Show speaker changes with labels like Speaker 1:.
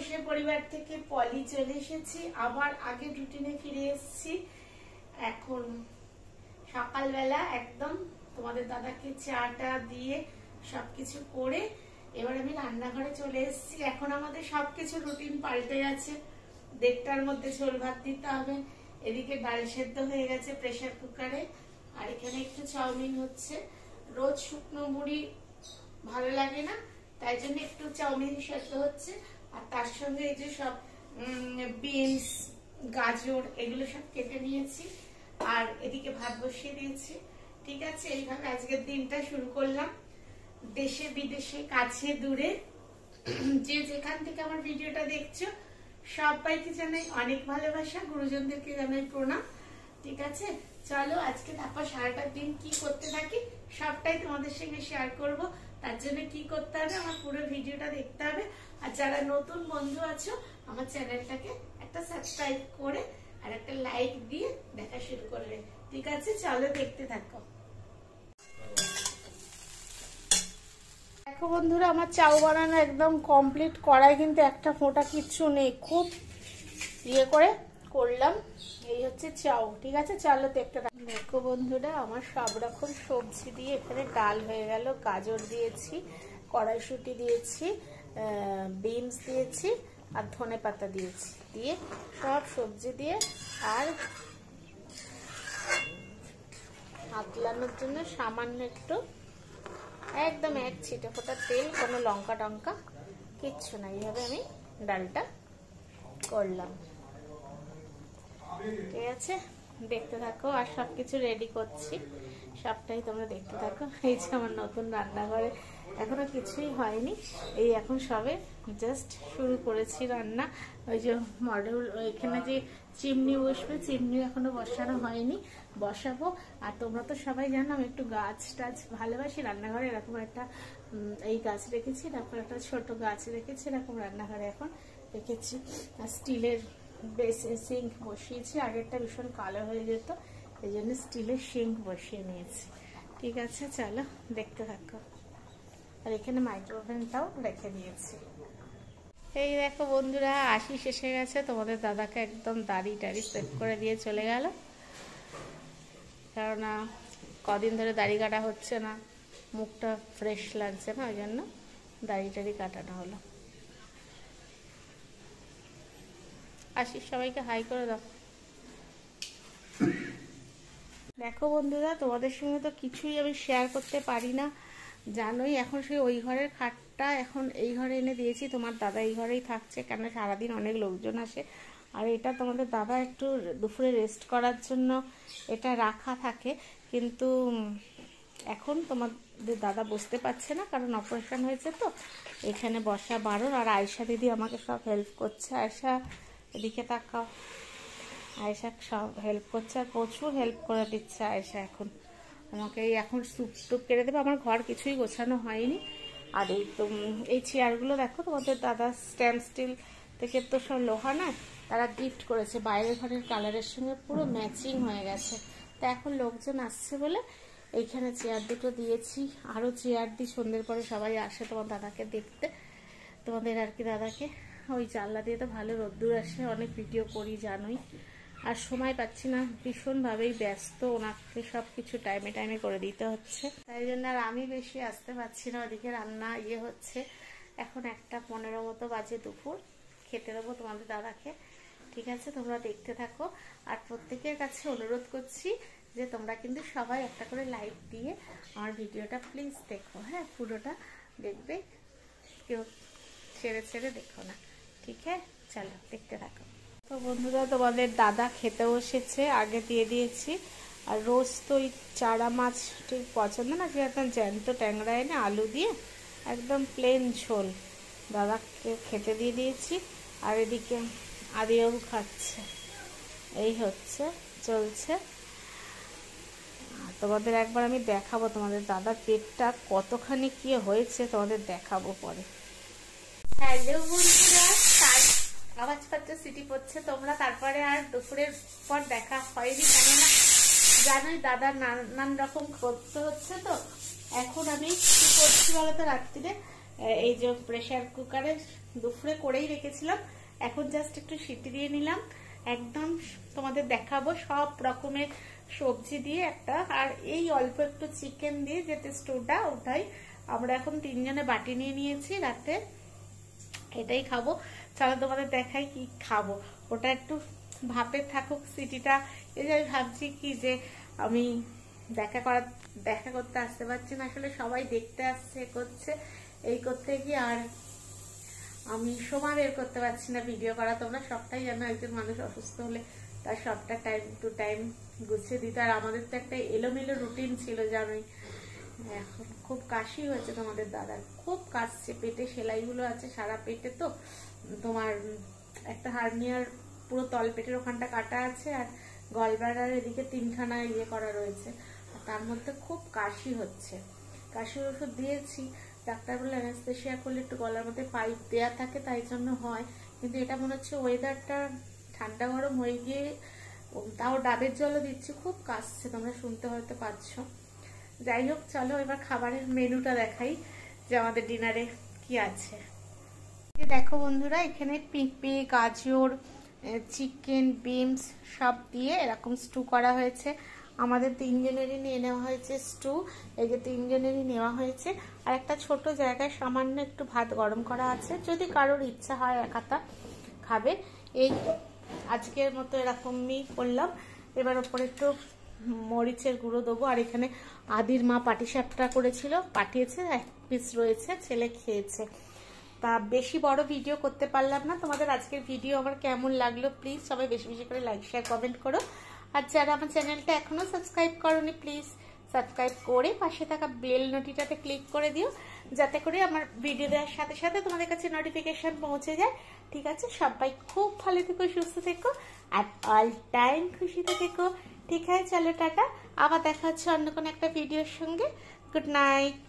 Speaker 1: সে পরিবার থেকে পলি চলে এসেছি, আবার আগের রুটিনে ফিরে এসেছি। এখন সকালবেলা একদম তোমাদের দাদাকে চাটা দিয়ে সবকিছু করে এবার আমি রান্নাঘরে চলে এসেছি। এখন আমাদের সবকিছু রুটিন পাল্টে গেছে। 1:30টার মধ্যে ঝোল ভাত দিতে হবে, এদিকে ডাল সেদ্ধ হয়ে গেছে প্রেসার কুকারে, আর এখানে একটু চাউমিন হচ্ছে। রোজ শুকনো মুড়ি ভালো লাগে না, তাই জন্য একটু চাউমিন সেদ্ধ হচ্ছে। আর তার সঙ্গে এই যে সব বিনস, গাজর এগুলো সব কেটে নিয়েছি, আর এদিকে ভাত বসিয়ে দিয়েছি। ঠিক আছে, এইভাবে আজকের দিনটা শুরু করলাম। দেশে বিদেশে কাছে দূরে যে যেখান থেকে আমার ভিডিওটা দেখছো সবাইকে জানাই অনেক ভালোবাসা, গুরুজনদেরকে জানাই প্রণাম। ঠিক আছে, চলো আজকে তারপর সারাটা দিন কি করতে থাকি সবটাই তোমাদের সঙ্গে শেয়ার করব। তার জন্য কি করতে হবে, আমার পুরো ভিডিওটা দেখতে হবে। আর যারা নতুন বন্ধু আছো আমার চ্যানেলটাকে একটা সাবস্ক্রাইব করে আর একটা লাইক দিয়ে দেখা শুরু করবে। ঠিক আছে, চলো দেখতে থাকো। দেখো বন্ধুরা, আমার চাউ বানানো একদম কমপ্লিট। কড়াই কিন্তু একটা ফোঁটা কিচ্ছু নেই, খুব ইয়ে করে করলাম। এই হচ্ছে চাউ। ঠিক আছে, চলো দেখতে থাকো। দেখো বন্ধুরা, আমার সব রকম সবজি দিয়ে এখানে ডাল হয়ে গেল। গাজর দিয়েছি, কড়াইশুঁটি দিয়েছি, বিনস দিয়েছি আর ধনে পাতা দিয়েছি, দিয়ে সব সবজি দিয়ে আর হাতলানোর জন্য সামান্য একটু একদম এক ছিটে ফোটা তেল, কোনো লঙ্কা টঙ্কা কিচ্ছু না, এইভাবে আমি ডালটা করলাম। ঠিক আছে, দেখতে থাকো। আর সবকিছু রেডি করছি, সবটাই তোমরা দেখতে থাকো। এই যে আমার নতুন রান্নাঘরে এখনো কিছুই হয়নি, এই এখন সবে জাস্ট শুরু করেছি রান্না। ওই যে মডেল এখানে যে চিমনি বসবে, চিমনি এখনো বসানো হয়নি, বসাবো। আর তোমরা তো সবাই জানো আমি একটু গাছ টাছ ভালোবাসি। রান্নাঘরে এরকম একটা এই গাছ রেখেছি, তারপর একটা ছোট গাছ রেখেছি, এরকম রান্নাঘরে এখন রেখেছি। আর স্টিলের বেসিন সিঙ্ক বসিয়েছি, আগেরটা ভীষণ কালো হয়ে যেত, এই জন্য স্টিলের সিঙ্ক বসিয়ে নিয়েছি। ঠিক আছে, চলো দেখতে থাকো। আর এখানে মাইক্রোওভেনটাও রেখে দিয়েছি। এই দেখো বন্ধুরা, আশি শেষে গেছে। তোমাদের দাদাকে একদম দাড়ি টাড়ি সেট করে দিয়ে চলে গেল, কেননা কদিন ধরে দাড়ি কাটা হচ্ছে না, মুখটা ফ্রেশ লাগছে না, ওই জন্য দাড়ি টাড়ি কাটানো হলো। আশিস সবাইকে হাই করে দাও। দেখো বন্ধুরা, তোমাদের সঙ্গে তো কিছুই আমি শেয়ার করতে পারি না, জানোই। এখন সেই ওই ঘরের খাটটা এখন এই ঘরে এনে দিয়েছি। তোমার দাদা এই ঘরেই থাকছে, কেন সারাদিন অনেক লোকজন আসে। আর এটা তোমাদের দাদা একটু দুপুরে রেস্ট করার জন্য এটা রাখা থাকে, কিন্তু এখন তোমাদের দাদা বসতে পারছে না, কারণ অপারেশন হয়েছে তো, এখানে বসা বারণ। আর আয়শা দিদি আমাকে সব হেল্প করছে। আয়শা এদিকে তাকাও, আয়শা সব হেল্প করছে, আর প্রচুর হেল্প করে দিচ্ছে আয়শা। এখন আমাকে এখন স্যুপ টুপ কেটে দেবে। আমার ঘর কিছুই গোছানো হয়নি। আর এই তো এই চেয়ারগুলো দেখো, তোমাদের দাদা স্ট্যান্ড স্টিল থেকে তো সব লোহা না, তারা গিফট করেছে, বাইরের ঘরের কালারের সঙ্গে পুরো ম্যাচিং হয়ে গেছে। তা এখন লোকজন আসছে বলে এইখানে চেয়ার দুটো দিয়েছি। আরও চেয়ার দিই, সন্ধ্যের পরে সবাই আসে তোমার দাদাকে দেখতে, তোমাদের আর কি দাদাকে। ওই জানলা দিয়ে তো ভালো রোদ্দুর আসে, অনেক ভিডিও করি জানোই। আর সময় পাচ্ছি না, ভীষণভাবেই ব্যস্ত, ওনাকে সব কিছু টাইমে টাইমে করে দিতে হচ্ছে, তাই জন্য আর আমি বেশি আসতে পারছি না। ওদিকে রান্না ইয়ে হচ্ছে। এখন 1:15 মতো বাজে দুপুর, খেতে দেবো তোমাদের দাদাকে। ঠিক আছে, তোমরা দেখতে থাকো। আর প্রত্যেকের কাছে অনুরোধ করছি যে তোমরা কিন্তু সবাই একটা করে লাইক দিয়ে আমার ভিডিওটা প্লিজ দেখো। হ্যাঁ, পুরোটা দেখবে, কেউ ছেড়ে ছেড়ে দেখো না। ঠিক আছে, চলো দেখতে থাকো। তো বন্ধুরা, তোমাদের দাদা খেতে বসেছে, আগে দিয়ে দিয়েছি। আর রোজ তো ওই চারা মাছ ঠিক পছন্দ না, যে একদম জ্যান্ত ট্যাংরা এনে আলু দিয়ে একদম প্লেন ঝোল দাদাকে খেতে দিয়ে দিয়েছি। আর এদিকে আদিবাবু খাচ্ছে। এই হচ্ছে চলছে। তোমাদের একবার আমি দেখাবো তোমাদের দাদার পেটটা কতখানি কি হয়েছে, তোমাদের দেখাবো পরে। হ্যালো বন্ধুরা, আওয়াজ পাচ্ছ সিটি পড়ছে তোমরা। তারপরে আর দুপুরের পর দেখা হয়নি, কেননা জানোই দাদা নানান রকম করতে হচ্ছে। তো এখন আমি কি করছি বলতো, রাত্রিরে এই যে প্রেসার কুকারে দুপুরে করেই রেখেছিলাম, এখন জাস্ট একটু সিটি দিয়ে নিলাম। একদম তোমাদের দেখাবো সব রকমের সবজি দিয়ে একটা, আর এই অল্প একটু চিকেন দিয়ে যেতে স্টুটা ওটাই আমরা এখন 3 জনে বাটি নিয়ে নিয়েছি রাতে, এটাই খাবো। চলো তোমাদের দেখাই কি খাবো। ওটা একটু ভাপে থাকুক সিটিটা। এই যে আমি ভাবছি কি যে আমি দেখা করতে আসতে পারছি না, আসলে সবাই দেখতে আসছে করছে, এই করতে গিয়ে আর আমি সময় বের করতে পারছি না ভিডিও করা। তোমরা সবটাই জানো, একজন মানুষ অসুস্থ হলে তার সবটা টাইম টু টাইম গুছিয়ে দিতে, আর আমাদের তো একটা এলোমেলো রুটিন ছিল জানোই। এখন খুব কাশি হয়েছে তোমাদের দাদার, খুব কাশছে, পেটে সেলাইগুলো আছে সারা পেটে, তো তোমার একটা হার্নিয়ার পুরো তল পেটের ওখানটা কাটা আছে, আর গলব্লাডার এদিকে 3খানা ইয়ে করা রয়েছে, তার মধ্যে খুব কাশি হচ্ছে। কাশির ওষুধ দিয়েছি, ডাক্তার বলে অ্যানাস্থেশিয়া করলে একটু গলার মধ্যে পাইপ দেয়া থাকে, তাই জন্য হয়। কিন্তু এটা মনে হচ্ছে ওয়েদারটা ঠান্ডা গরম হয়ে গিয়ে, তাও ডাবের জলও দিচ্ছি, খুব কাশছে, তোমরা শুনতে হয়তো পাচ্ছ। যাই হোক, চলো এবার খাবারের মেনুটা দেখাই যে আমাদের ডিনারে কি আছে। দেখো বন্ধুরা, এখানে পেঁপে, গাজর, চিকেন, বিনস সব দিয়ে এরকম স্টু করা হয়েছে। আমাদের 3 জনেরই নিয়ে নেওয়া হয়েছে স্টু, এই যে 3 জনেরই নেওয়া হয়েছে। আর একটা ছোট জায়গায় সামান্য একটু ভাত গরম করা আছে, যদি কারোর ইচ্ছা হয় একাতা খাবে। এই আজকের মতো এরকমই করলাম। এবার ওপরে একটু মরিচের গুঁড়ো দেবো। আর এখানে আদির মা পাটিসাপটা করেছিল, পাঠিয়েছে, 1 পিস রয়েছে, ছেলে খেয়েছে। তা বেশি বড় ভিডিও করতে পারলাম না। তোমাদের আজকের ভিডিও আমার কেমন লাগলো প্লিজ সবাই বেশি বেশি করে লাইক শেয়ার কমেন্ট করো। আর যারা আমার চ্যানেলটা এখনো সাবস্ক্রাইব করোনি প্লিজ সাবস্ক্রাইব করে পাশে থাকা বেল নোটিটাতে ক্লিক করে দিও, যাতে করে আমার ভিডিও দেওয়ার সাথে সাথে তোমাদের কাছে নোটিফিকেশন পৌঁছে যায়। ঠিক আছে, সবাই খুব ভালো থেকো, সুস্থ থেকো, আর অল টাইম খুশিতে থেকো। ঠিক আছে, চলো টাটা, আবার দেখা হচ্ছে অন্য কোনো একটা ভিডিওর সঙ্গে। Good night.